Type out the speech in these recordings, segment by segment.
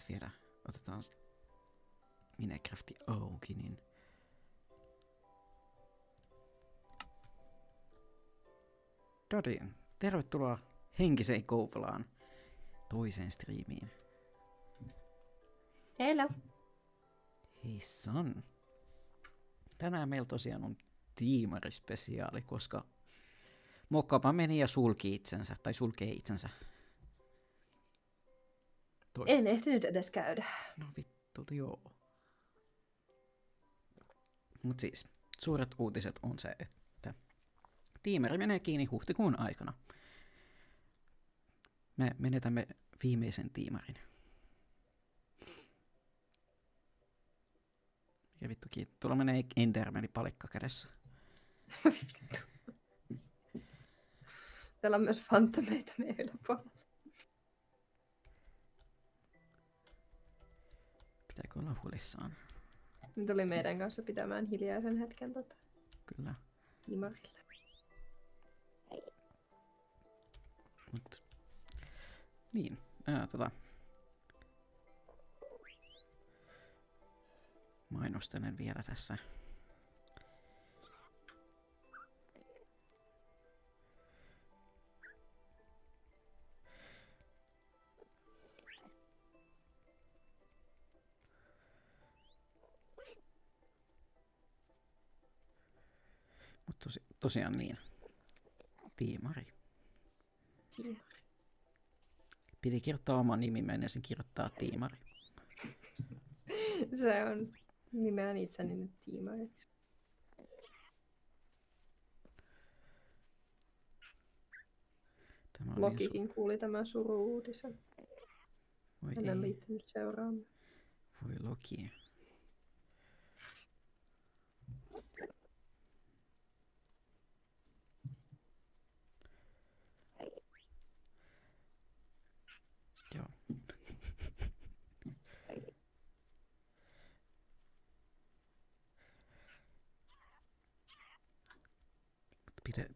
sitten vielä otetaan Minecrafti auki, niin tervetuloa Henkiseen Kouvolaan toiseen striimiin. Hello. Hei San. Tänään meillä tosiaan on tiimarispesiaali, koska Mokkapa meni ja sulkee itsensä. En ehtinyt edes käydä. No vittu, joo. Mut siis, suuret uutiset on se, että tiimari menee kiinni huhtikuun aikana. Me menetämme viimeisen tiimarin. Ja vittukin, tuolla menee Endermani palikka kädessä. Täällä on myös fantomeita meidän yläpuolella. Pitääkö olla huolissaan? Ne tuli meidän kanssa pitämään hiljaisen hetken Kyllä. tiimarille. Mut. Niin, mainostelen vielä tässä. Mutta tosiaan niin. Tiimari. Piti kirjoittaa oman nimi, menisin kirjoittaa tiimari. Se on nimeän itseni nyt tiimariksi. Lokikin kuuli tämän suru-uutisen. Hän on liittynyt seuraamaan. Voi Loki. Joo.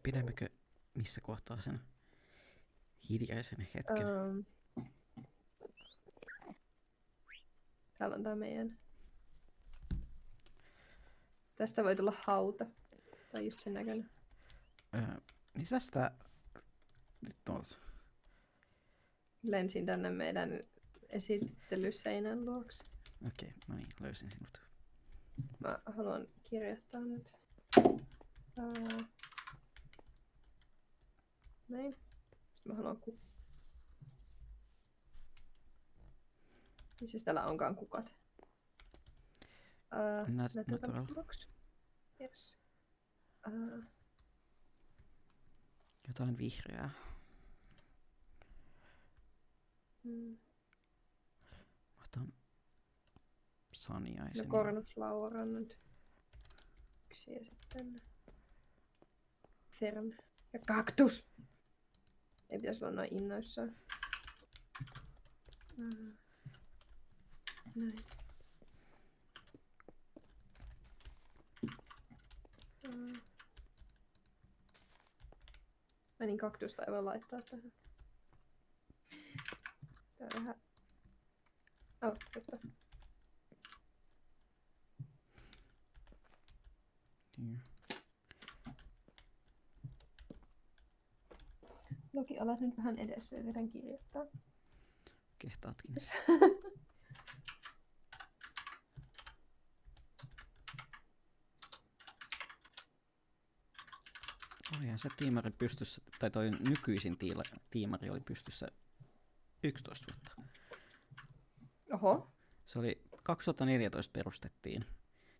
Pidemmekö missä kohtaa sen hiljaisen hetken? Täällä on tää meidän. Tästä voi tulla hauta. Tai just sen näköinen. Niin tästä nyt tuolta. Lensin tänne meidän esittelyseinän luokse. Okei, no niin, löysin sinut. Mä haluan kirjoittaa nyt. Näin. Sitten mä haluan missä täällä onkaan kukat? Natural. Yes. Jotain vihreää. Mä otan Saniaisen. No cornflower on nyt yksi ja sitten fern ja kaktus. Ei pitäisi olla noin innoissaan. Näin. Niin kaktusta ei voi laittaa tähän. Tää vähän. Totta. Niin. Loki, alat nyt vähän edessä ja yritän kirjoittaa. Kehtaatkin. Olihan se tiimari pystyssä, tai toi nykyisin tiimari oli pystyssä 11 vuotta. Oho. Se oli 2014 perustettiin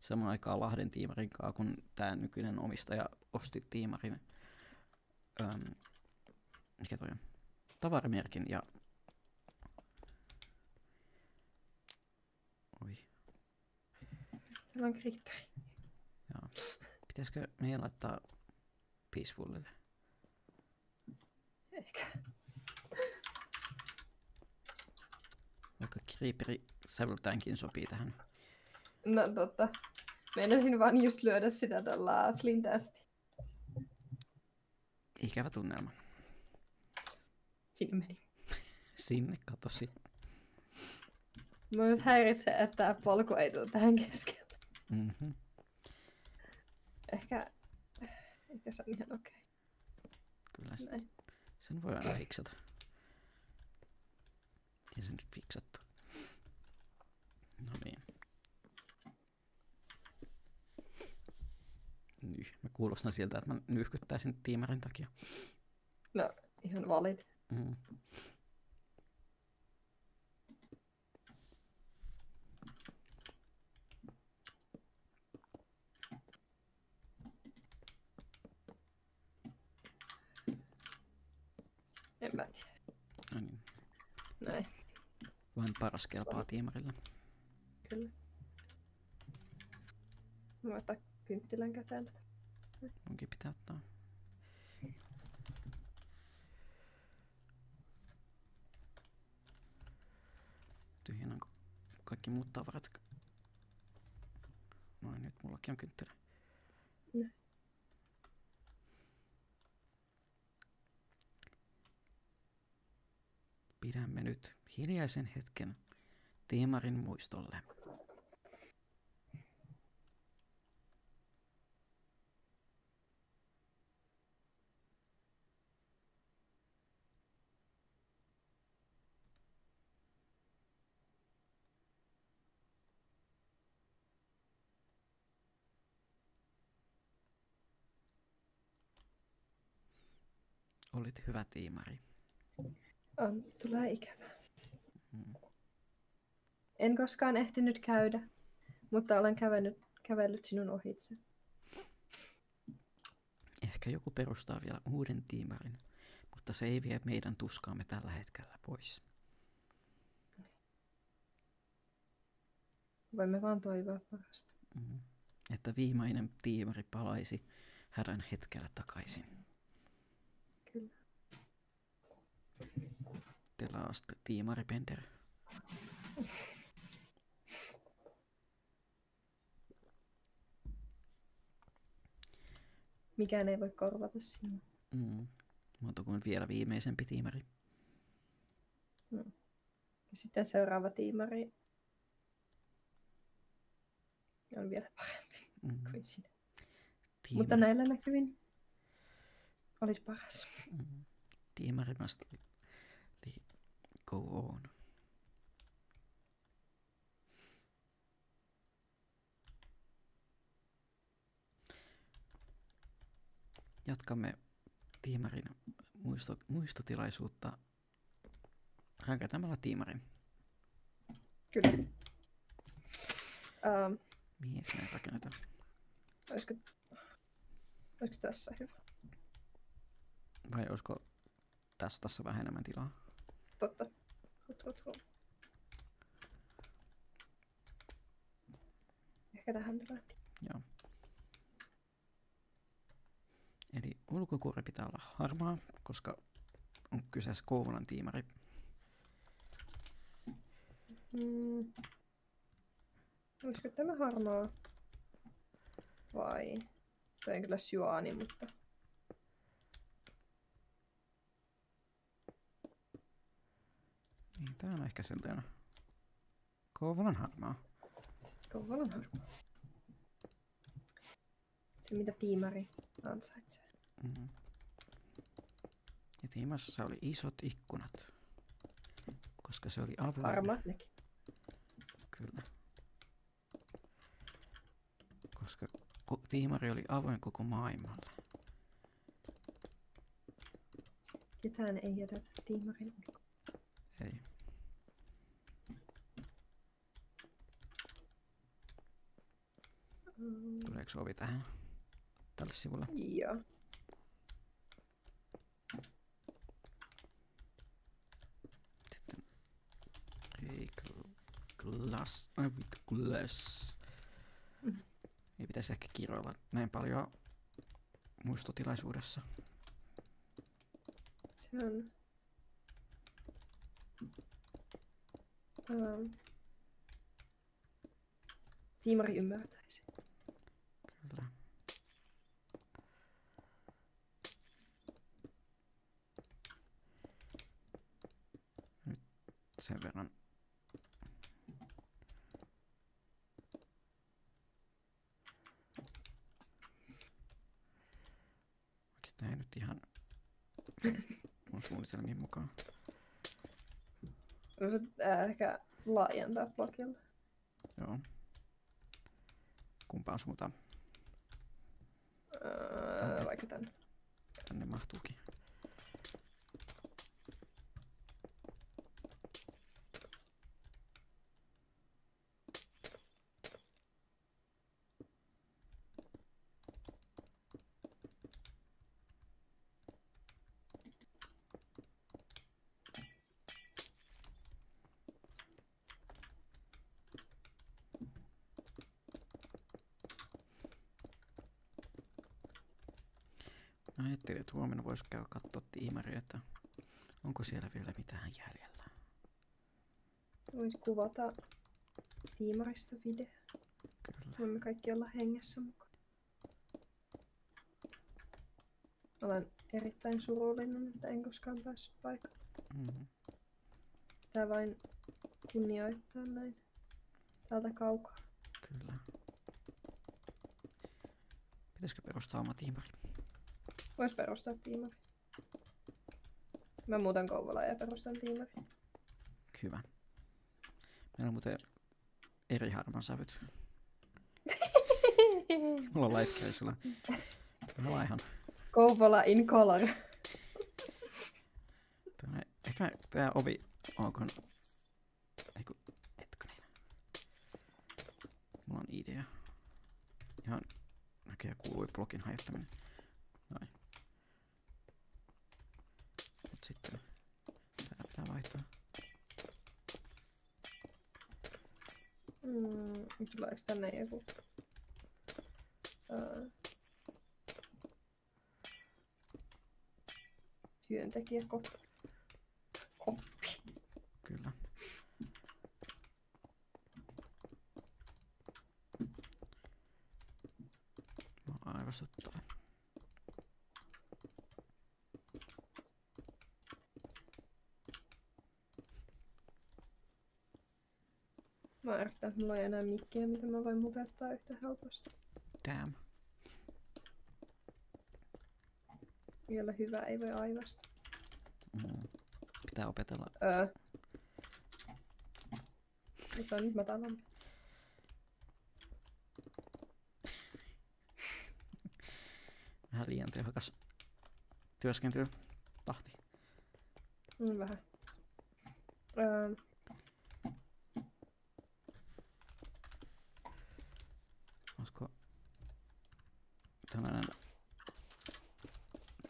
samaan aikaan Lahden tiimarin kanssa, kun tämä nykyinen omistaja osti tiimarin mikä toi on? Tavaramerkin ja oi. Täällä on creeperi. Joo. Pitäisikö meidän laittaa Peacefulille? Ehkä. Vaikka creeperi sävyltäänkin sopii tähän. No totta. Meinasin vaan just lyödä sitä tuolla Flint asti. Ikävä tunnelma. Sinne meni. Sinne katosi. Mä nyt häiritsee, että tää polku ei tule tähän keskelle. Mhm. Ehkä se on ihan okei. Kyllä Näin. sen voi aina fiksata. Ja se nyt fiksattu. No niin. Mä kuulostan siltä, että mä nyyhkyttäisin tiimarin takia. No, ihan valid. Mm. En mä tiedä. No niin. Näin, Vain paras kelpaa tiimarilla. kyllä. Mä otan kynttilän käteen. Munkin pitää ottaa. Tyhjennän kaikki muut tavarat. Noin, nyt mullakin on kynttilä. Näin. Pidämme nyt hiljaisen hetken tiimarin muistolle. Olit hyvä tiimari. Tulee ikävää. Mm. En koskaan ehtinyt käydä, mutta olen kävellyt sinun ohitse. Ehkä joku perustaa vielä uuden tiimarin, mutta se ei vie meidän tuskaamme tällä hetkellä pois. Voimme vaan toivoa parasta. Mm. Että viimeinen tiimari palaisi hädän hetkellä takaisin. Kyllä. The last tiimari Bender. Mikään ei voi korvata sinua. Monta kuin vielä viimeisempi tiimari. Ja sitten seuraava tiimari on vielä parempi kuin sinä. Mutta näillä näkymin olisi paras. Tiimari must go on. Jatkamme tiimarin muistotilaisuutta rakentamalla tiimarin. Kyllä. Mihin me rakennetaan? Olisiko tässä hyvä? Vai olisiko tässä vähän enemmän tilaa? Totta. Ehkä tähän tulee. Joo. Eli ulkokuori pitää olla harmaa, koska on kyseessä Kouvolan tiimari. Olisiko tämä harmaa? Vai? Toi on kyllä sjuaani, mutta... Niin, tää on ehkä sellainen Kouvolan harmaa. Kouvolan harmaa. Se mitä tiimari ansaitsee. Mm-hmm. Ja tiimassa oli isot ikkunat, koska se oli avoin. Harmaat nekin. Kyllä. Koska tiimari oli avoin koko maailmalle. Ketään ei jätetä tiimarin ulkoon. Ei. Tuleeko ovi tähän? Tälle sivulle? Joo. Sitten ei glass. Ai vittu, glass. Ei pitäisi ehkä kirjoilla näin paljon muistotilaisuudessa. Se on... tiimari ymmärtäisi. Kyllä. Nyt sen verran mun suunnitelmien mukaan. Voisit ehkä laajentaa blogilla. Joo. Kumpaan suuntaan? Vaikka tänne. Tänne mahtuukin. Mä ajattelin, että huomenna vois käydä katsoa tiimaria, että onko siellä vielä mitään jäljellä. Voit kuvata tiimarista video. Kyllä. Voimme kaikki olla hengessä mukaan. Olen erittäin surullinen, että en koskaan päässyt paikalle. Mm-hmm. Tää vain kunnioittaa näin. Täältä kaukaa. Kyllä. Pitäisikö perustaa oma tiimari? Vois perustaa tiimari. Mä muutan Kouvolaan ja perustan tiimari. Hyvä. Meillä on muuten eri harmansävyt. Mulla on light gray, sulla on ihan... Kouvola in color. Ehkä tää ovi onkohan... Eiku, hetkonen. Mulla on idea. Ihan näköjään kuului blogin hajottaminen. Noin. Mut sitten tää pitää vaihtaa. Tuleeko tänne joku? Työntekijäkoppi. Kyllä. Mua aivostuttaa. Mä ärsytän, että mulla ei enää mikkiä, mitä mä voin mutettaa yhtä helposti. Damn. Vielä hyvä, ei voi aivasta. Pitää opetella. Se on nyt matalampi. Vähän liian tehokas työskentelytahti. Vähän. Olisiko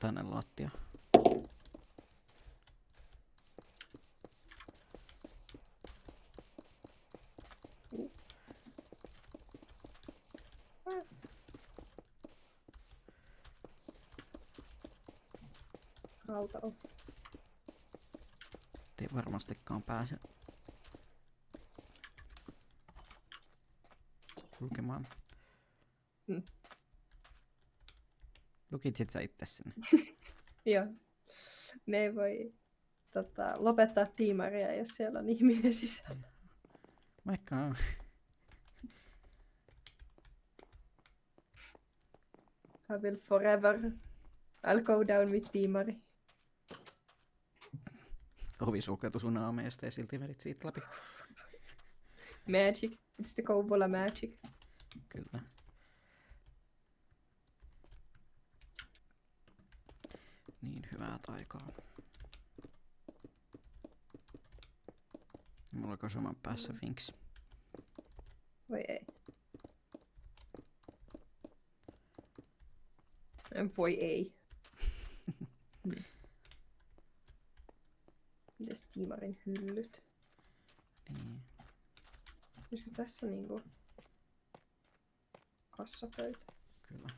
tänne lattia? Rauta on. Ei varmastikaan pääse kulkemaan. Lukitsit sä itse sinne? Joo. Ne ei voi lopettaa tiimaria, jos siellä on ihminen sisällä. Vaikka on. I will forever. I'll go down with tiimari. Ovi sulkeutui sun aameesta ja silti vedit siitä läpi. Magic. It's the Kouvola magic. Kyllä. Niin hyvää taikaa. Mulla on kosoman päässä Finks. Voi ei. Voi ei. Mites tiimarin hyllyt? Niin. Olisiko tässä niinku kassapöytä? Kyllä.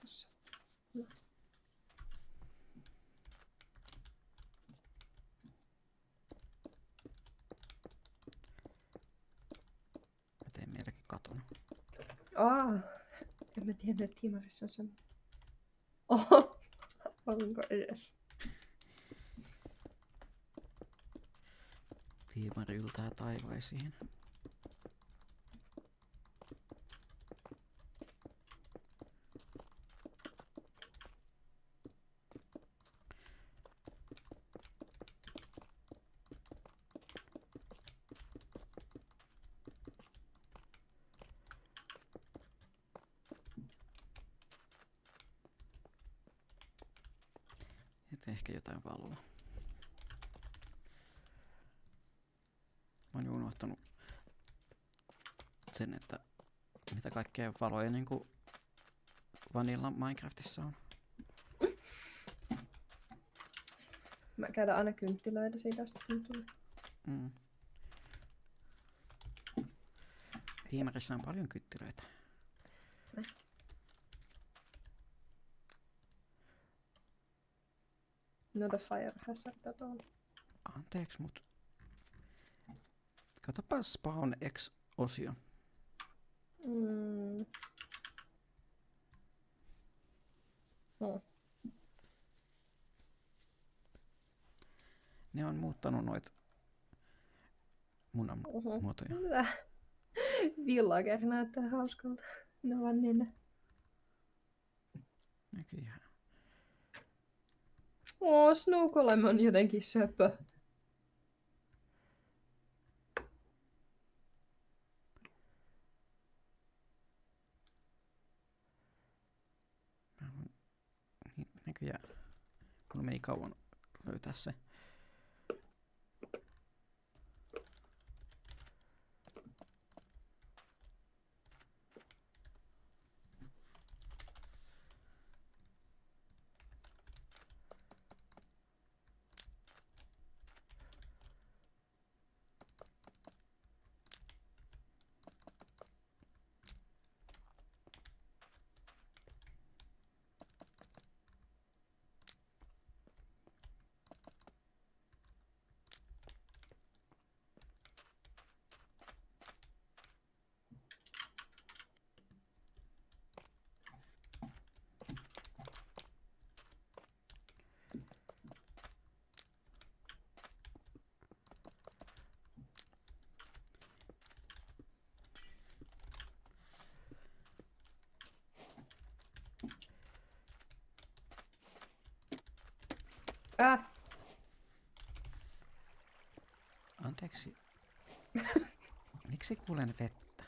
Kassa. No. Mä teen meillekin katon. En mä tiennyt, että tiimarissa on semmoinen. Oho! Onko edes? Tiimari yltää taivaisiin. Sitten ehkä jotain valoa. Mä oon unohtanut sen, että mitä kaikkea valoja niinku Vanilla Minecraftissa on. Mä käytän aina kynttilöitä siitä asti kun tulee. Tiimarissa on paljon kynttilöitä. Noita fire hazardia tuolla. Anteeksi, mut... Katsopa Spawn X-osio. Ne on muuttanut noit munan muotoja. Mitä? Villager näyttää hauskalta. Ne vaan niin. Näköjään. Snowgolem on jotenkin söpö. Näköjään. Mulla meni kauan löytää se. Anteeksi. Miksi kuulen vettä?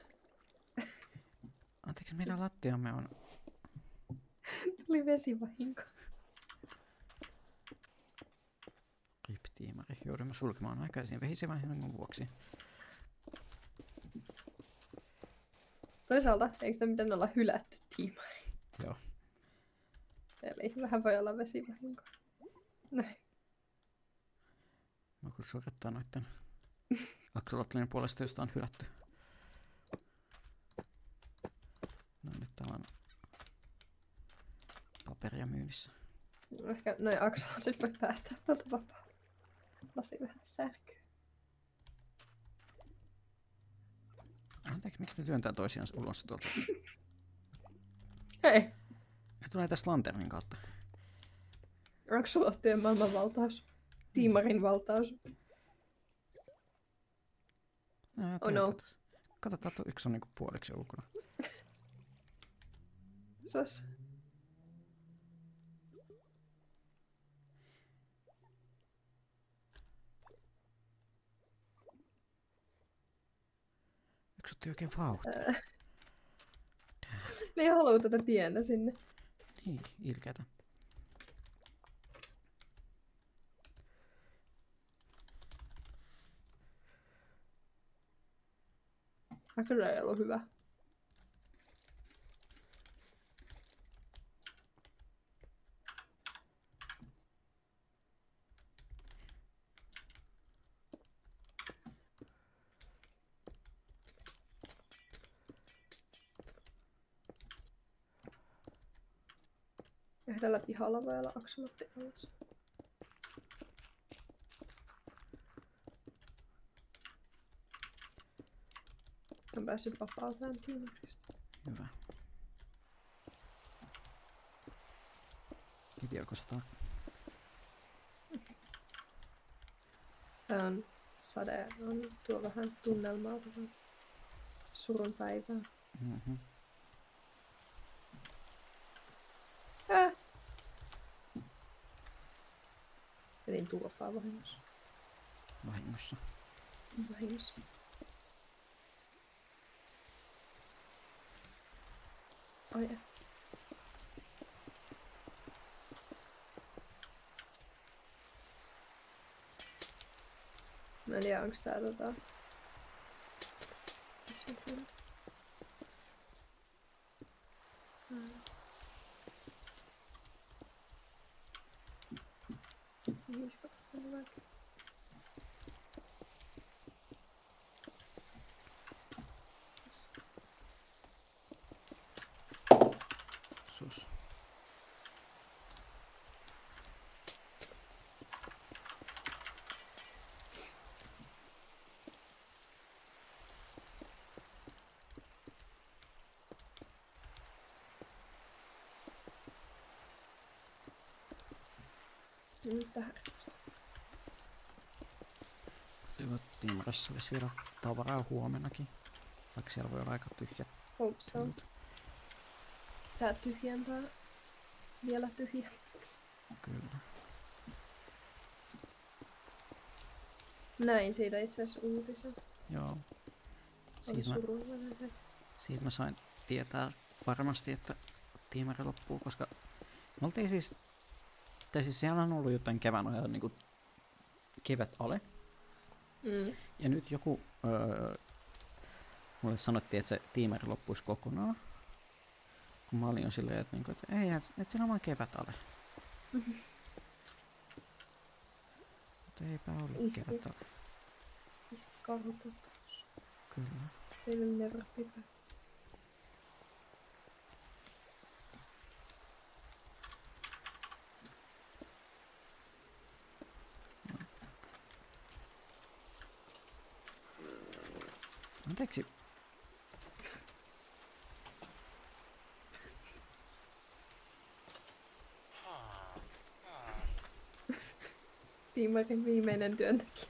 Anteeksi, meidän lattiamme on... Tuli vesivahinko. Rip-tiimari. Joudumme sulkemaan aikaisin vesivahingon vuoksi. Toisaalta, eikö sitä miten olla hylätty tiimari? Joo. Eli vähän voi olla vesivahinko. Näin. Mä kyllä suorittaa noitten Axolotlin puolesta, josta on hylätty. No nyt täällä on paperia myynnissä. Ehkä noin aksolotlit voi päästä tuolta vapaa. Lasi vähän särkyy. Anteeksi, miksi ne työntää toisiaan ulos tuolta? Hei! Ne tulee tästä lanternin kautta. Aksolottien maailmanvaltaus. Tiimarin valtaus. Oh no. Katsotaan, että yksi on niinku puoliksi ulkona. Sos. Yksi otti oikein vauhtia. Ne ei halua tätä pientä sinne. Niin, ilkeätä. Kyllä ei ollut hyvä. Yhdellä pihalla voi olla aksolotti alas. On päässyt vapauteen tiimarista. Hyvä. Heti alkoi sataa. Tää on sade, tuo vähän tunnelmaa tähän surun päivään. Mm-hmm. Vedin turpaa vahingossa. Vahingossa. Vahingossa. Ai Mä en tiedä, onks tää Sus. Mistä härkystä? Hyvä, tiimarissa olisi vielä tavaraa huomennakin. Vaikka siellä voi olla aika tyhjät. Hope so. Tää tyhjempää. Vielä tyhjemmäksi. Kyllä. Näin siitä itse asiassa uutisen. Joo. Oli surullinen se. Siitä mä sain tietää varmasti, että tiimari loppuu, koska me oltiin siis, tai siis siellä on ollut jotain kevään ajan niinku kevät ale. Ja nyt joku, mulle sanottiin, että se tiimari loppuisi kokonaan. Kun mä olin jo silleen, että, niinku, että ei, että siellä on vaan kevät ale. Mutta eipä ollut kevät ale. Iski karhutapaus. Kyllä. They will never be back. Anteeksi. Tiimarin viimeinen työntekijä.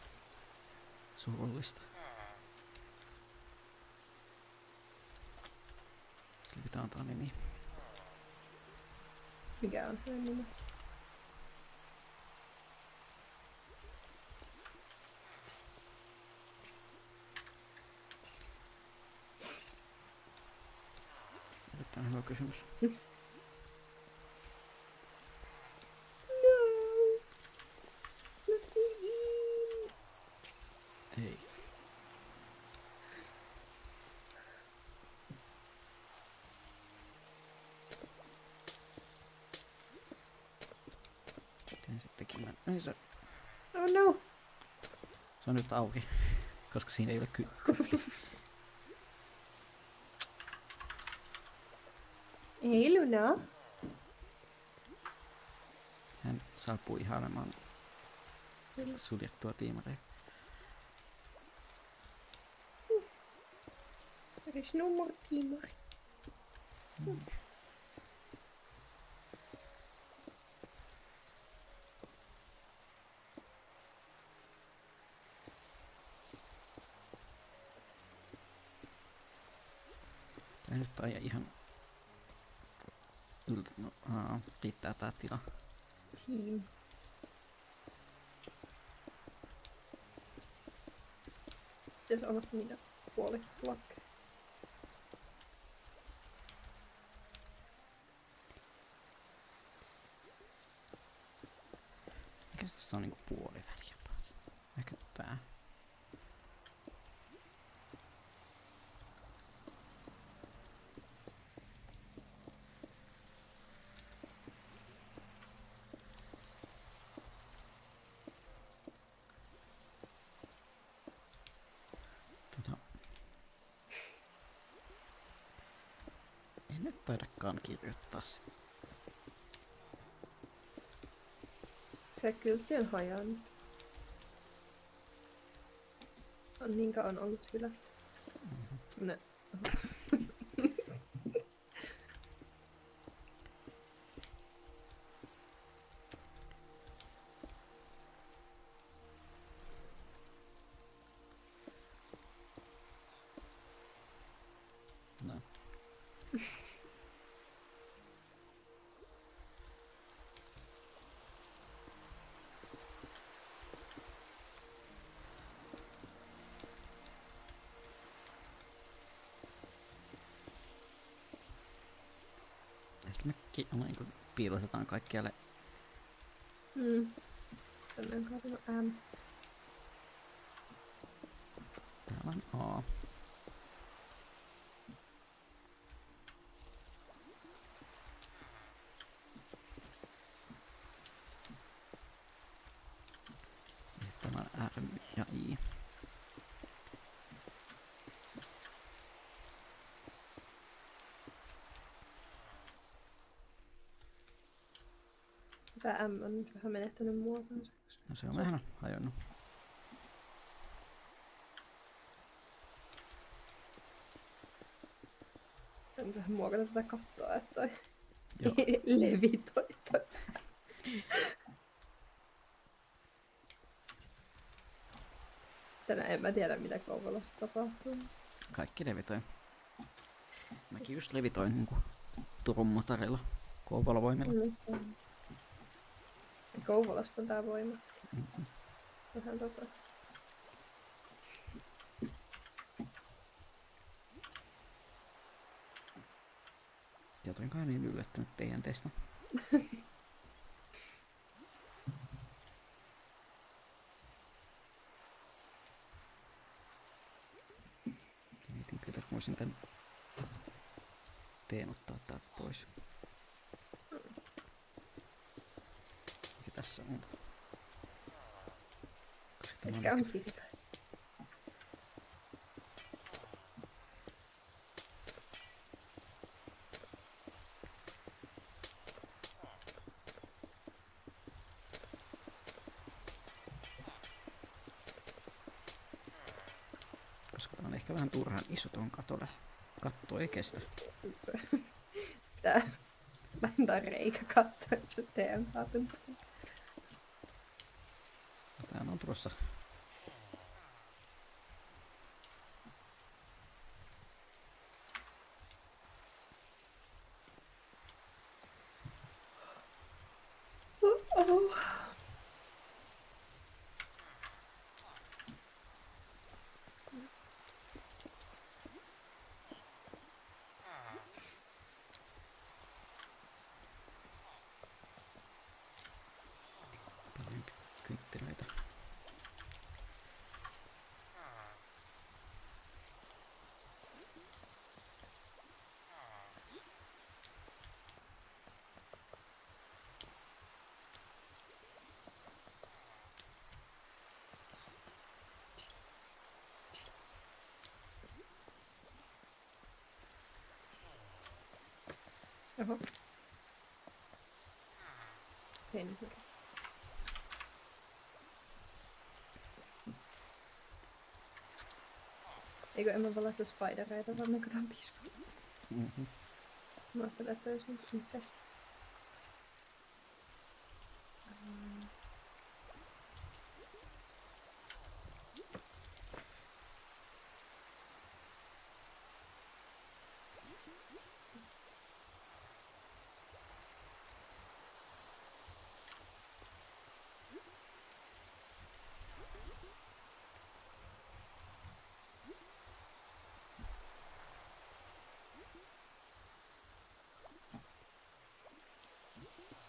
Surullista. Sillä pitää antaa nimi. Mikä on hänen nimensä? Erittäin hyvä kysymys. Ei. Miten sittenkin mä... Ei se... Oh no! Se on nyt auki, koska siinä ei ole Hei Luna! Hän saapui ihailemaan suljettua tiimaria. Er is no more timer. Tää nyt aja ihan... No, riittää tää tila. Team. Pitäis olla niitä puoliplakkeja. Mikäs tässä on niinku puoliväliä? Ehkä tää. En nyt taidakaan kirjoittaa sitä. Se kyltti on hajannut. On niin kauan ollut hylätty. Semmonen... No. Ehkä me niin piilotetaan kaikkialle. Tänne on kaatunut M. Täällä on A. Sitten täällä on R ja I. Tää M on nyt vähän menettänyt muotonsa. No se on vähän hajonnut. Tän vähän muokata tätä kattoa, että toi Joo. levitoi toi. Tänään en mä tiedä mitä Kouvolassa tapahtuu. Kaikki levitoi. Mäkin just levitoin niinku Turun motorilla Kouvolavoimilla. Kouvolasta on tää voima. Mm-hmm. Vähän Jotenkaan niin yllättynyt teidän teistä. Mietin kyllä, että voisin tän teen ottaa täältä pois. Mikä tässä on? Etkä on kirjoita. Koska tää on ehkä vähän turhan iso tuon katolle. Katto ei kestä. Tää antaa reikä katsoa, että se teen kaatunut. Tää on tuossa. Paljon kynttilöitä. Oho. Pensuri. Eikö en mä voi laittaa spidereita, vaan me katsotaan Peaceful. Mm-hmm. Mä ajattelin, että olisi nyt festa.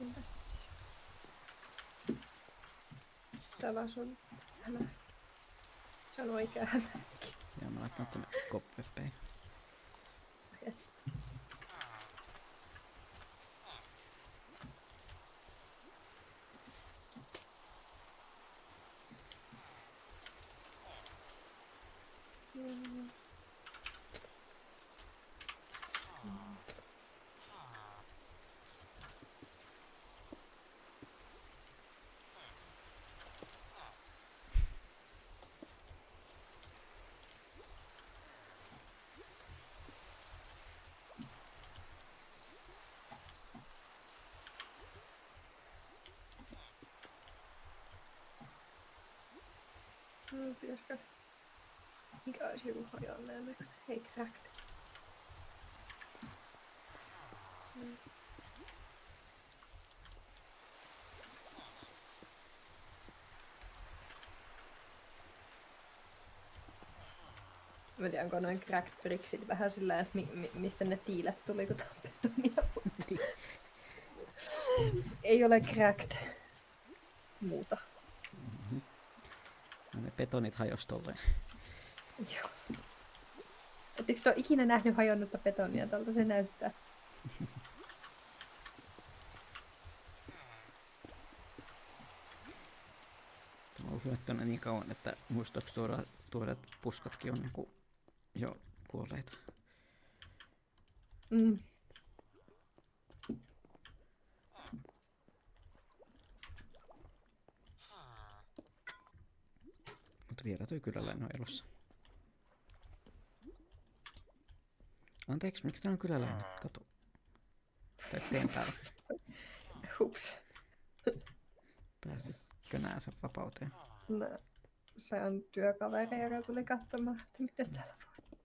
On tästä sisään. Täällä on hämähäkki. Se on oikea hämähäkki. Ja mä laitan tänne cobwebbeihin. Pitäisikö? Mikä olisi joku hajonneen näköinen? Hei, cracked. Mä tiedän, onko noin cracked bricksit vähän sillä, että mistä ne tiilet tuli, kun tää on betonia. Ei ole cracked muuta. Mm-hmm. No ne betonit hajosi tolleen Joo. Ettekö te ole ikinä nähnyt hajonnutta betonia? Tältä se näyttää. Tämä on hyöttänyt niin kauan, että muistaakseni tuoda että puskatkin on niinku jo kuolleita. Mm. Mutta vielä toi kyläläinen on elossa. Anteeksi, miksi tää on kyläläinen? Kato. Tai teen päällä. Hups. Pääsitkö nää sen vapauteen? No, se on työkaveri, joka tuli katsomaan, että miten täällä voi.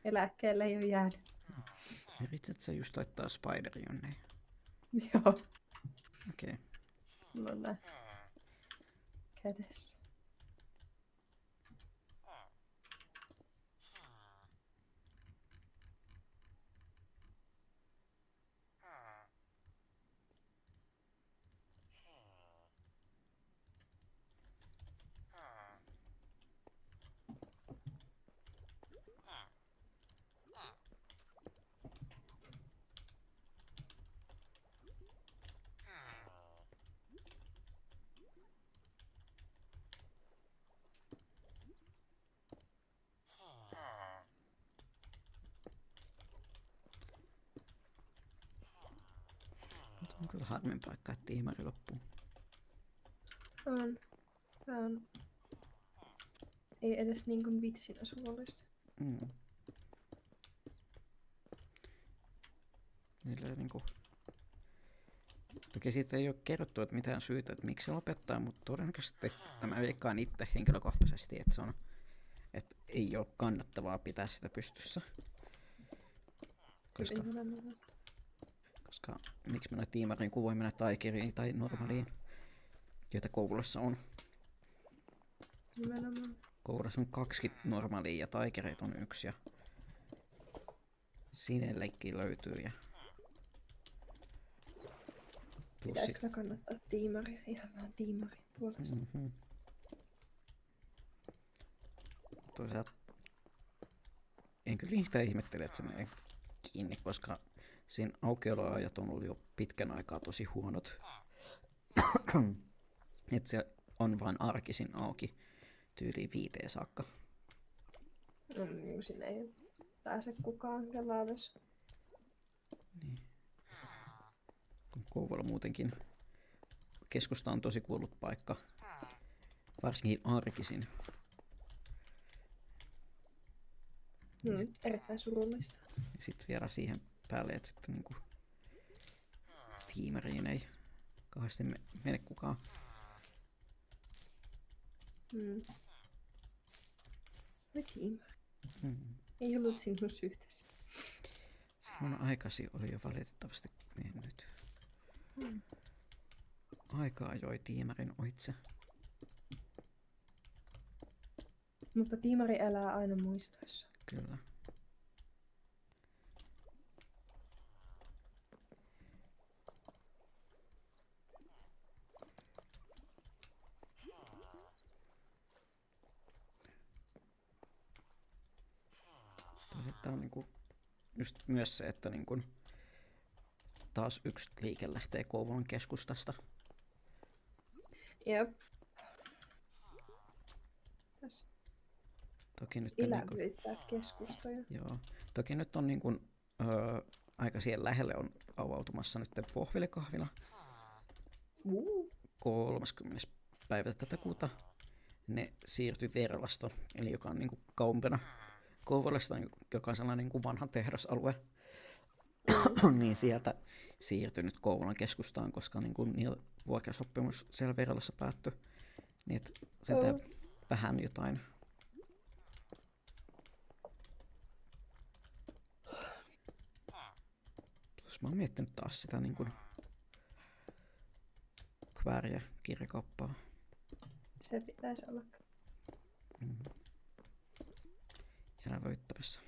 Eläkkeelle ei ole jäänyt. Yrität sä just laittaa Spiderin jonne? Joo. Okei. Okay. No näin. Kädessä. On kyllä harmin paikka, että tiimari loppuu. On. Tää on. Ei edes niin kuin vitsinä surullista. Mm. Niillä niinku... Toki siitä ei ole kerrottu, että mitään syytä, että miksi se lopettaa, mutta todennäköisesti mä veikkaan itse henkilökohtaisesti, että se on, että ei ole kannattavaa pitää sitä pystyssä. Koska miksi mennä tiimariin, kun voi mennä taikeriin tai normaaliin, joita Kouvolassa on. Nimenomaan. Kouvolassa on 20 normaalia ja taikereita on 1 ja Sinellekin löytyy. Ja pitäisi kyllä kannattaa tiimaria, ihan vaan tiimarin puolesta. Mm-hmm. Toisaalta en kyllä yhtään ihmettele, että se menee kiinni, koska siinä aukioloajat on ollut jo pitkän aikaa tosi huonot. Että se on vain arkisin auki tyyliin 5 saakka. Niin sinne ei pääse kukaan kelaavassa. Niin. Kouvola muutenkin keskusta on tosi kuollut paikka, varsinkin arkisin. Erittäin surullista. Sitten vielä siihen päälle, että sitten niinku tiimariin ei kauheasti mene kukaan. Oi tiimari. Ei ollut sinussa yhteensä. Mun aikasi oli jo valitettavasti mennyt. Aika ajoi tiimarin oitse. Mutta tiimari elää aina muistoissa. Kyllä. Tämä on niinku just myös se, että niinku taas yksi liike lähtee Kouvolan keskustasta. Jep. Tässä Toki nyt elävöittää niinku keskustoja. Joo. Toki nyt on niinku, aika siihen lähelle on avautumassa nyt Pohvilikahvila. 30. päivä tätä kuuta. Ne siirtyi Verlasta, eli joka on niinku kaumpana Kouvolasta, joka on sellainen niinku vanha tehdasalue. Niin sieltä siirtynyt Kouvolan keskustaan, koska niinku niillä vuokrasopimus siellä Verlassa päättyi. Niin että sentään vähän jotain. Plus mä oon miettinyt taas sitä niinku kvääriä kirjakauppaa. Se pitäisi olla. Elävöittävässä.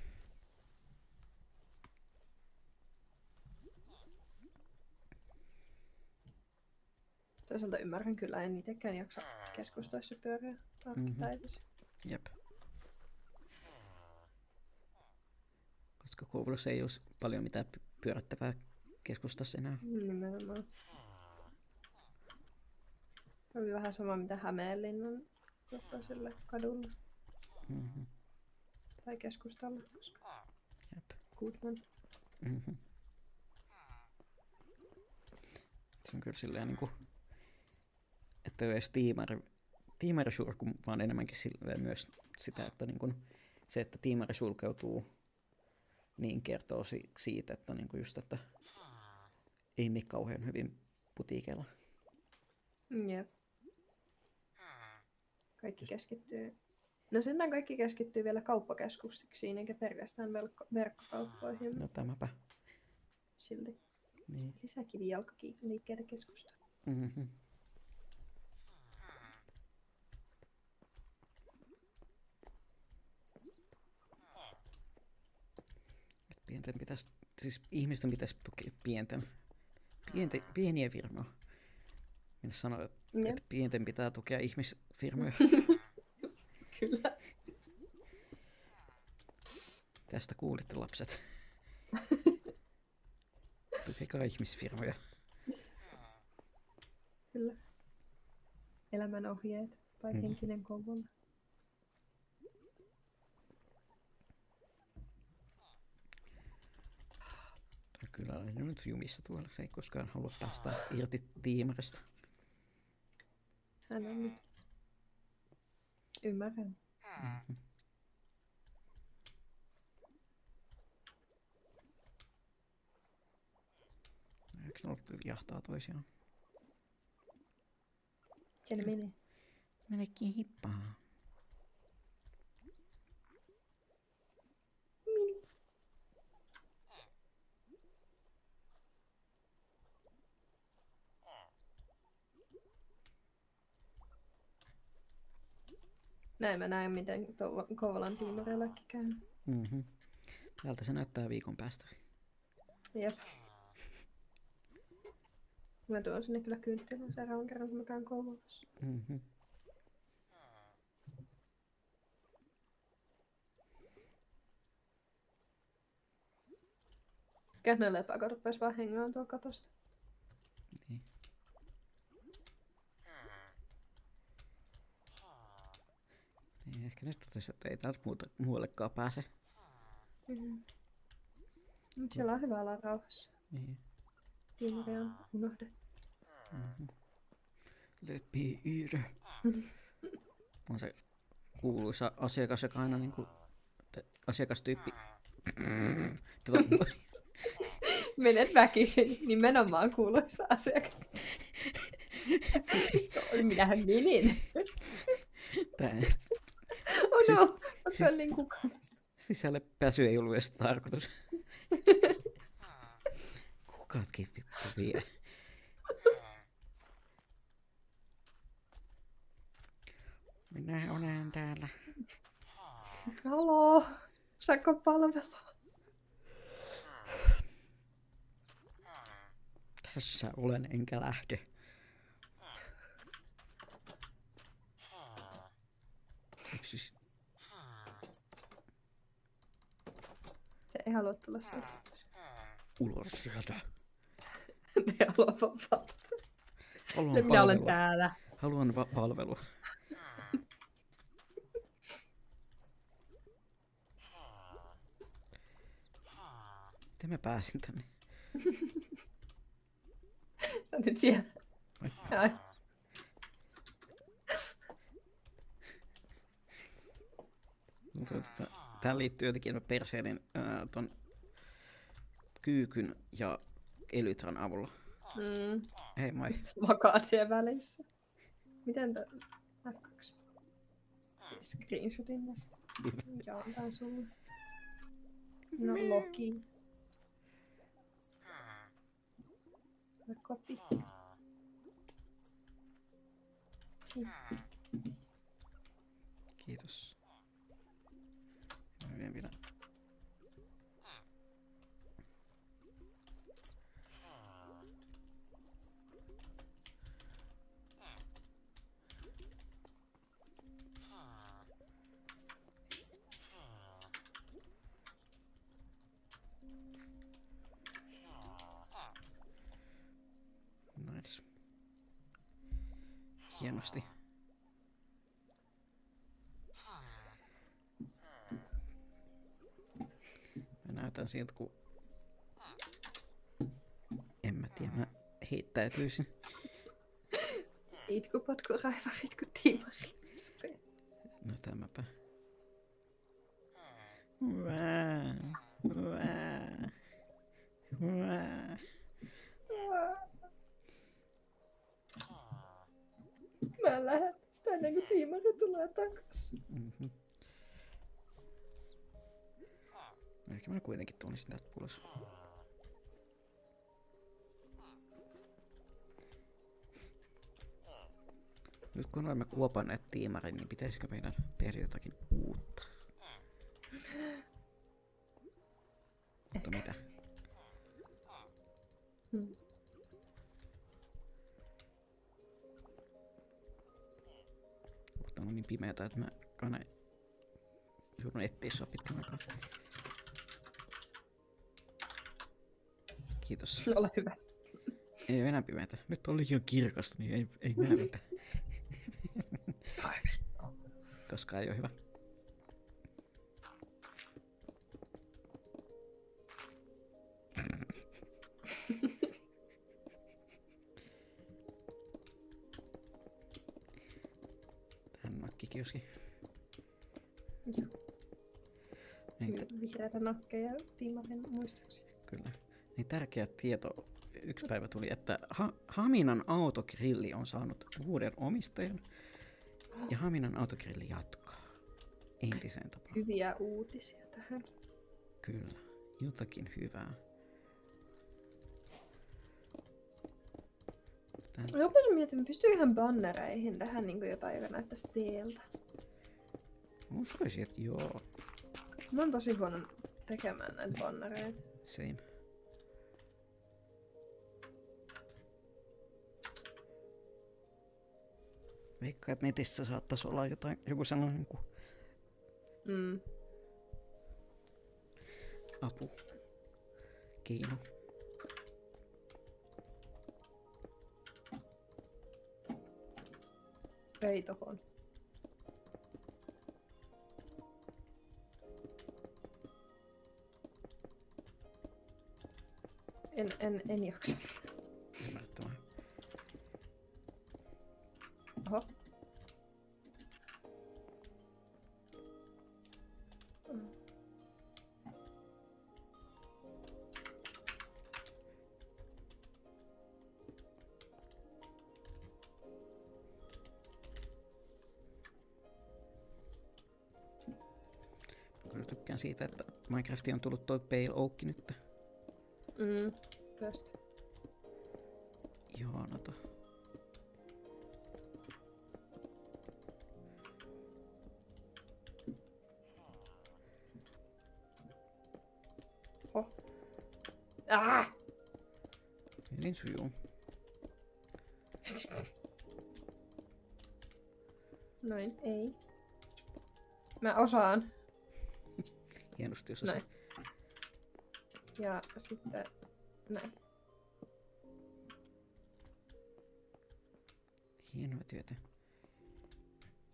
Toisaalta ymmärrän kyllä, en itsekään jaksa keskustoissa pyöriä arkipäivissä. Jep. Koska Kouvolassa ei olisi paljon mitään pyörättävää keskustassa enää. Nimenomaan. Oli vähän sama mitä Hämeenlinnan sille kadulla. Mm-hmm. Tai keskustalla, koska Jep. Goodman. Mm-hmm. Se on kyllä silleen niinku, että ei edes tiimarisurku, vaan enemmänkin silleen myös sitä, että niinku, se, että tiimari sulkeutuu, niin kertoo siitä, että niinku just, että ei mene kauhean hyvin putiikeilla. Jep. Kaikki keskittyy. No sentään kaikki keskittyy vielä kauppakeskuksiin, eikä pelkästään verkkokauppoihin. No tämäpä. Silti. Niin. Lisää kivijalkaliikkeiden keskusta. Mm-hmm. Ihmisten pitäisi tukea pieniä firmoja. Minä sanoin, että pienten pitää tukea ihmisfirmoja. Kyllä. Tästä kuulitte, lapset. Tukekaa ihmisfirmoja. Kyllä. Elämänohjeet tai henkinen Kouvola. Kyllä olen nyt jumissa tuolla. Se ei koskaan halua päästä irti tiimarista. Hän on nyt. Ymmärrän. Mm-hmm. Eikö ne ollut jahtaa toisiaan? Sen menee. Menekin hippaa. Näin mä näen, miten Kouvolan tiimareillakin käy. Mm-hmm. Täältä se näyttää viikon päästä. Jep. Mä tuon sinne kyllä kynttilän seuraavan kerran, kun mä käyn Kouvolassa. Mm-hmm. Mikäs ne lepäkot rupes vaan hengaan tuolla katosta? Niin. Niin, ehkä ne totesi, että ei täältä muuallekaan pääse. Mm-hmm. Mut siellä on hyvä olla rauhassa. Niin. Tiimari on unohdettu. Mm-hmm. Let me eat. On se kuuluisa asiakas, joka aina niinku asiakastyyppi. Menet väkisin, nimenomaan kuuluisa asiakas. Minähän menin. Siis, no, se on niin kukaan. Sisälle pääsy ei ollut edes tarkoitus. Kukatkin vittu vie. Minä olen täällä. Haloo, saanko palvelua? Tässä olen enkä lähde. Siis... Se ei halua tulla sieltä. Ulos sieltä. Ne haluaa vapautta. Minä olen täällä. Haluan palvelua. Miten mä pääsin tänne? Sä on nyt siellä. Ai. Tää liittyy jotenkin perseiden ton kyykyn ja elytran avulla. Hei moi. Vakaat siellä välissä. Miten F2? Screenshotin tästä. Jaan tän sulle. No Loki. Kopi. Kiitos. Mä vien vielä. hienosti. Mä näytän siltä, kun... En mä tiedä, mä heittäytyisin. Itkupotku raivarit kun tiimari. No tämäpä. Vää, vää, vää. Mä lähden sitä ennen kuin tiimari tulee takas. Mm-hmm. Ehkä mä kuitenkin tunnistin täältä ulos. Nyt kun olemme kuopanneet tiimarin, niin pitäisikö meidän tehdä jotakin uutta? Mutta mitä? Mutta on niin pimeätä, että mä en joudun etsiä sua pitkän aikaa. Kiitos. Ole hyvä. Ei ole enää pimeätä. Nyt on liian kirkasta, niin ei näe mitään. Koska ei ole hyvä. Tähän nakkikioski. Vihreätä nakkeja tiimarin muistoksi. Kyllä. Niin tärkeä tieto. Yksi päivä tuli, että Haminan autogrilli on saanut uuden omistajan. Ja Haminan autogrilli jatkaa entiseen tapaan. Hyviä uutisia tähänkin. Kyllä, jotakin hyvää. Jopa mietin, pystyyhän bannereihin tähän niin jotain, joka näyttäisi teeltä. Uskoisin, että joo. Mä oon tosi huono tekemään näitä bannereita. Same. Veikkaan, että netissä saattaisi olla joku sellainen kuin apu. Keino. Ei tohon. En jaksa. Ymmärrettävää. Oho. Kyllä tykkään siitä, että Minecraftiin on tullut toi Pale Oak nyt. Just. Ihanata. Oh. Ah! Niin sujuu. Noin, ei. Mä osaan. Hienosti jos osaa. Ja sitten näin. Hienoa työtä.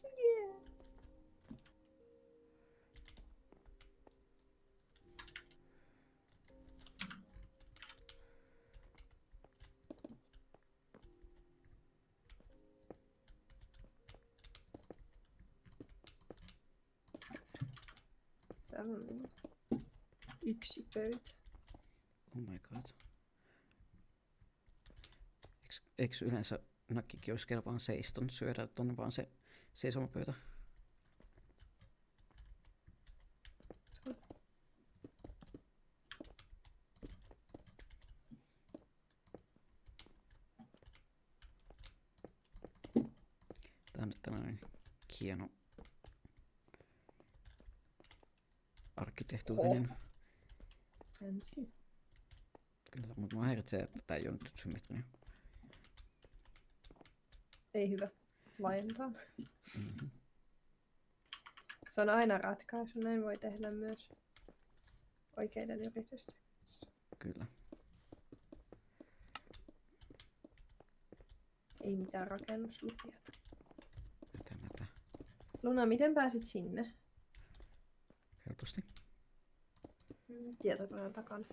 Yeah. Täällä on yksi pöytä. Oh my god. Eikö yleensä nakkikioskella vaan seiston syödä tonne vaan se seisomapöytä? Tää on nyt tällainen hieno arkkitehtuurinen. Fancy. Kyllä, mutta mä häiritsee, että tää ei ole nyt symmetrinen. Ei hyvä. Laajentaa. Mm-hmm. Se on aina ratkaisu. Näin voi tehdä myös oikeiden yritysten kanssa. Kyllä. Ei mitään rakennuslupia. Luna, miten pääsit sinne? Helposti. Tietokoneen takana.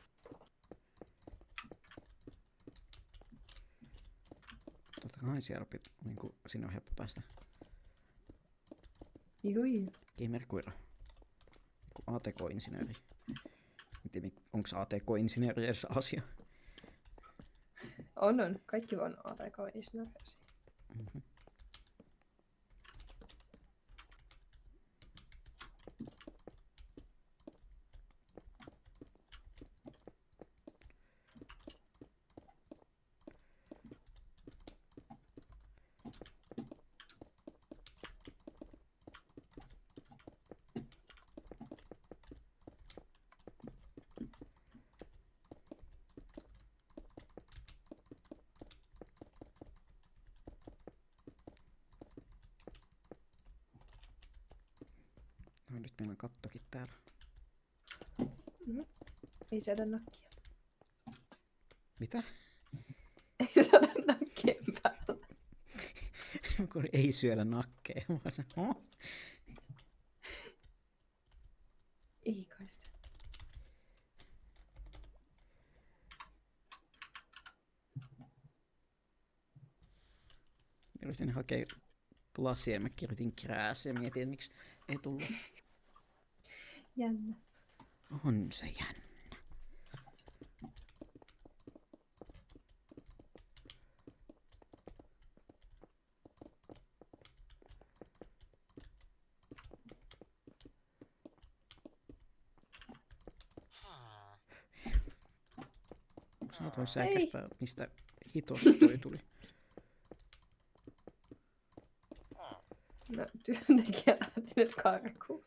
Totta kai siellä niinku, sinne on helppo päästä. Jui. Gamer-kuira. ATK-insinööri. En tiedä, onko ATK-insinööri edes asia? On. Kaikki on ATK-insinööriä. Mm-hmm. No, nyt meillä on kattokin täällä. Ei saada nakkia. Mitä? Ei saada nakkien päällä. Kun ei syödä nakkeja. Ei kai sitä. Yritin hakea lasia ja mä kirjoitin krääs ja mietin, miksi ei tullut. Jännä. On se jännä. Sä et voi säikähtää, mistä hitosta toi tuli. No, työntekijä lähti nyt karkuun.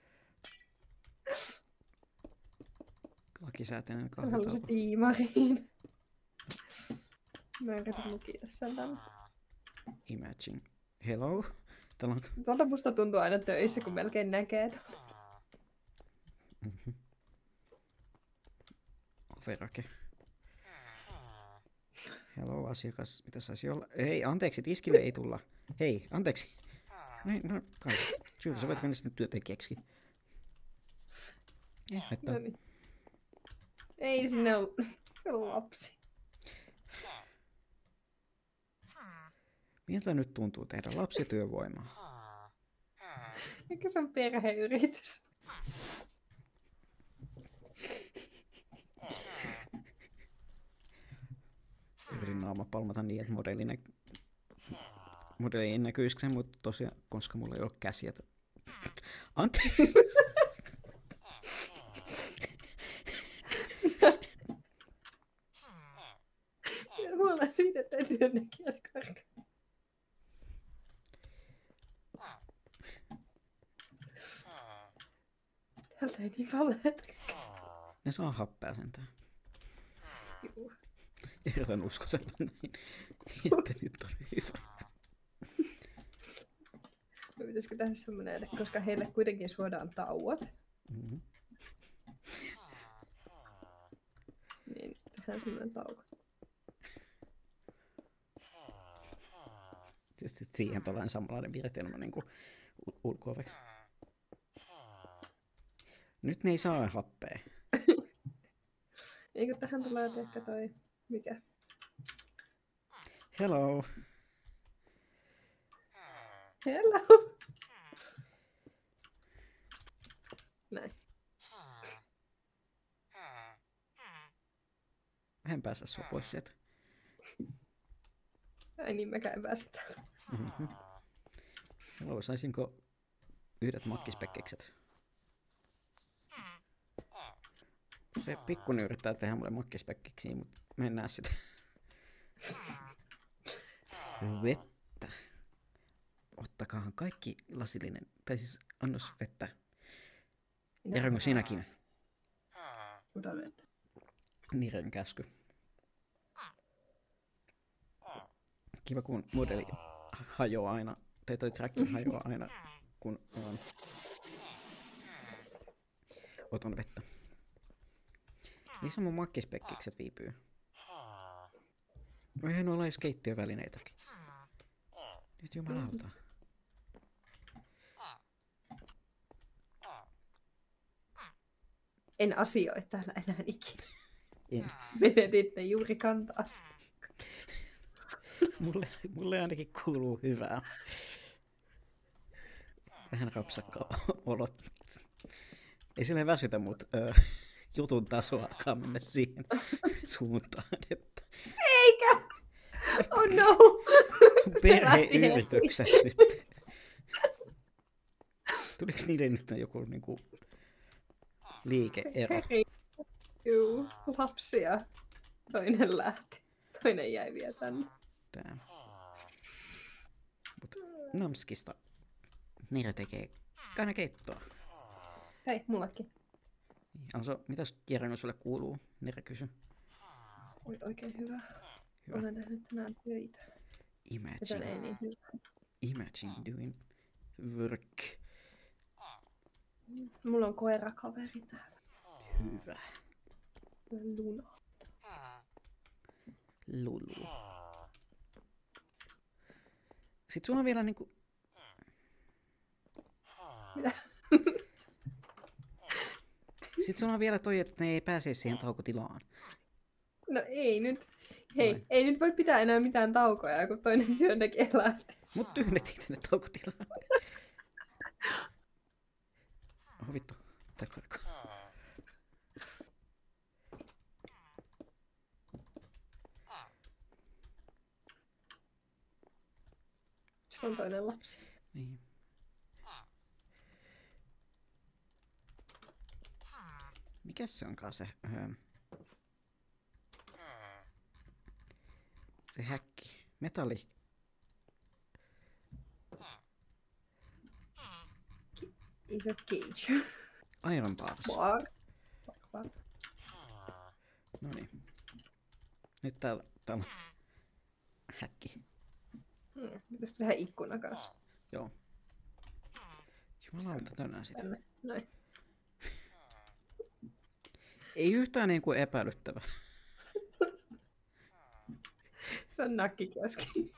Lakisääteinen Hän halusi kahvitauko. tiimariin. Mä yritän lukea sen tänne. Imagine. Hello? Täällä on... Tuolta musta tuntuu aina töissä, kun melkein näkee tuolta. Mm-hmm. Overake. Hello, asiakas. Mitä saisi olla? Ei, anteeksi, tiskille ei tulla. Hei, anteeksi. No, kai. Kyllä sä voit mennä sinne työntekijäksi. Että... No niin. Ei sinne ole. Se on lapsi. Miltä nyt tuntuu tehdä lapsityövoimaa? Mikä se on perheyritys? Yritin naama palmata niin, että modeli ei näkyisi, mutta tosiaan, koska mulla ei ole käsiä. Anteeksi. Mulla siitä, että työntekijät karkaa. Täältä ei niin paljon hetkää. Ne saa happea sentään. Juu. Yritän uskotella niin, että nyt on hyvä. Pitäisikö tehdä semmoinen, että koska heille kuitenkin suodaan tauot, Mm-hmm. niin tehdään semmoinen tauko. Tietysti siihen tällainen samanlainen viritelmä niin kuin ulko-oveksi. Nyt ne ei saa happea. Eikö tähän tulee ehkä toi, mikä? Hello. Hello! Näin. Mä en päästä sua pois sieltä. Ai niin, mäkään en pääse täällä. Mm-hmm. Hello, saisinko yhdet makkispekkikset? Se pikkunen yrittää tehdä mulle makkispekkiksi, mutta mä en näe sitä. Vettä. Ottakaahan kaikki lasillinen, tai siis annos vettä. Eränkö sinäkin? Ota vettä. Niren käsky. Kiva kun modeli hajoaa aina, tai toi tracker hajoaa aina, kun otan vettä. Missä mun makkispekkikset viipyy? No eihän ole edes keittiövälineitäkin. Nyt jumalauta. En asioi täällä enää ikinä. En. Menetitte juuri kantaasi. Mulle ainakin kuuluu hyvää. Vähän rapsakkaa olot. Ei silleen väsytä, mutta jutun taso alkaa mennä siihen suuntaan, että Eikä! Oh no! sun perheyrityksessä nyt. Tuliko niille nyt joku niinku liike-ero? Juu, lapsia. Toinen lähti. Toinen jäi vielä tänne. Tää. Mut Namskista Nire tekee kainakeittoa. Hei, mullekin. Anso, mitäs Kierreno sulle kuuluu? Nire kysy. Oi, oikein hyvä. Hyvä. Olen tehnyt tänään töitä. Joten ei niin hyvä. Imagine doing work. Mulla on koirakaveri täällä. Hyvä. Luna. Lulu. Sitten sulla on vielä niinku... Mitä? Sitten sulla on vielä toi, että ne ei pääse siihen taukotilaan. No ei nyt. Hei, Vai? ei nyt voi pitää enää mitään taukoja, kun toinen työntekijä lähti. Mut tyhjennettiin tänne taukotilaan. Oh vittu. Takarko. Se on toinen lapsi. Niin. Mikäs se onkaan se... se häkki. Metalli. Iso cage. Iron Bars. Bar. Noniin. Nyt täällä on häkki. Pitäisikö tehdä ikkuna kanssa? Joo. Jumalauta, tänään sitä. Tänne. Noin. Ei yhtään niin kuin epäilyttävä. Se on nakkikioski.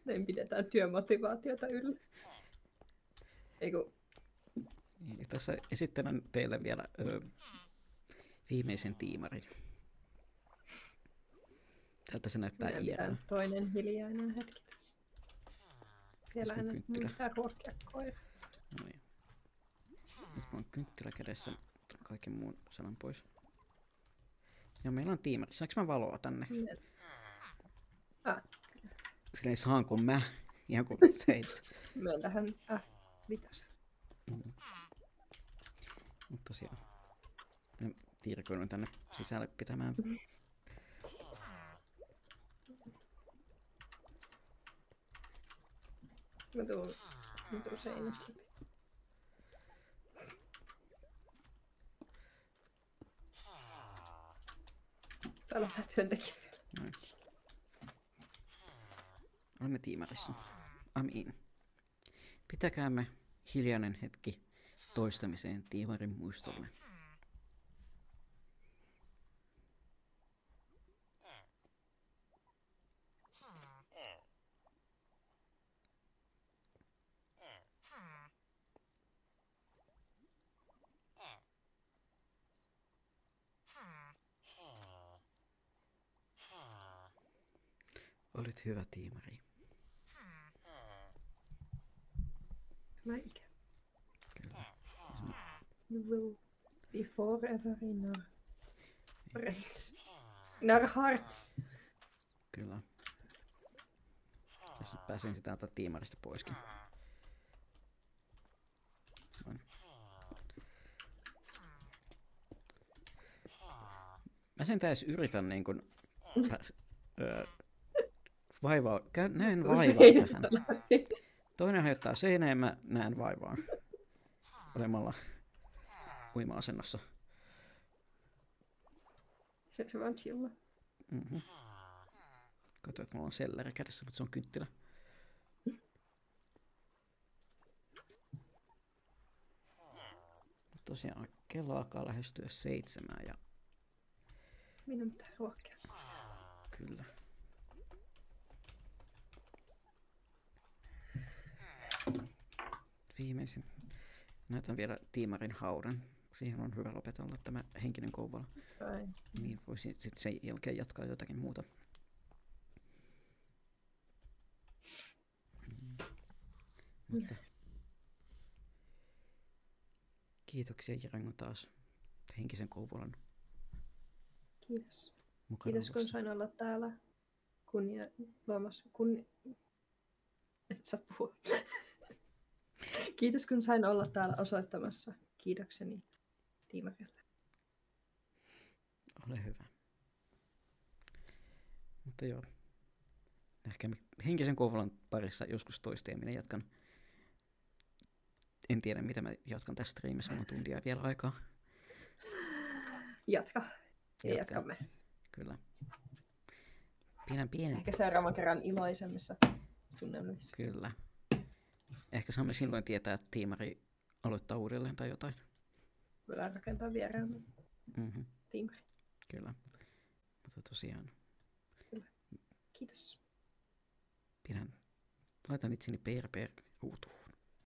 Näin pidetään työmotivaatiota yllä. Eiku. Niin, tässä esittelen teille vielä viimeisen tiimarin. Tältä se näyttää iänä. Toinen hiljainen hetki tässä. Vielä Tässä on ennen kynttilä. pitää ruokkia koira. No niin. Nyt mulla on kynttilä kädessä. Kaiken muun sanan pois. Ja meillä on tiimari. Saanko mä valoa tänne? Silleen saanko mä? Ihan kuin seitsi. Meiltähän F5. Mutta tosiaan. Mä tiirikoidun tänne sisälle pitämään. Mä tuun seinästä. Täällä on työntekijä vielä. Noin. Olemme tiimarissa. I'm in. Pitäkäämme hiljainen hetki toistamiseen tiimarin muistolle. Olit hyvä tiimari. Hyvä ikä. Kyllä. You will be forever in our brains. In our hearts. Kyllä. Jos nyt pääsen sitä täältä tiimarista poiskin. Noin. Mä sen edes yritän niin kun vaivaa, näen vaivaa tähän. Toinen hajottaa seinään ja mä näen vaivaa. Olemalla uima-asennossa. Se vaan chilla. Mm-hmm. Kato, että mulla on selleri kädessä, mutta se on kynttilä. Mut tosiaan kello alkaa lähestyä 7 ja Minun pitää ruokkia. kyllä. Viimeisin. Näytän vielä tiimarin haudan. siihen on hyvä lopetella tämä henkinen Kouvola. Ai. Niin voisi sitten sen jälkeen jatkaa jotakin muuta. Mutta kiitoksia Jirango taas henkisen Kouvolan Kiitos. mukana Kiitos kun sain olla täällä luomassa et saa puhua. Kiitos kun sain olla täällä osoittamassa kiitokseni Tiimarille. Ole hyvä. Mutta joo. Ehkä henkisen Kouvolan parissa joskus toista ja minä jatkan. En tiedä mitä mä jatkan tässä striimissä, on tuntia vielä aikaa. Jatka. Ja jatkamme. Kyllä. Pidän pienen. Ehkä seuraavan kerran iloisemmissa tunnelmissa. Kyllä. Ehkä saamme silloin tietää, että Tiimari aloittaa uudelleen tai jotain. Voidaan rakentaa vieraan Tiimari. Kyllä. Mutta tosiaan. Kyllä. Kiitos. Laitan itseni per uutuun.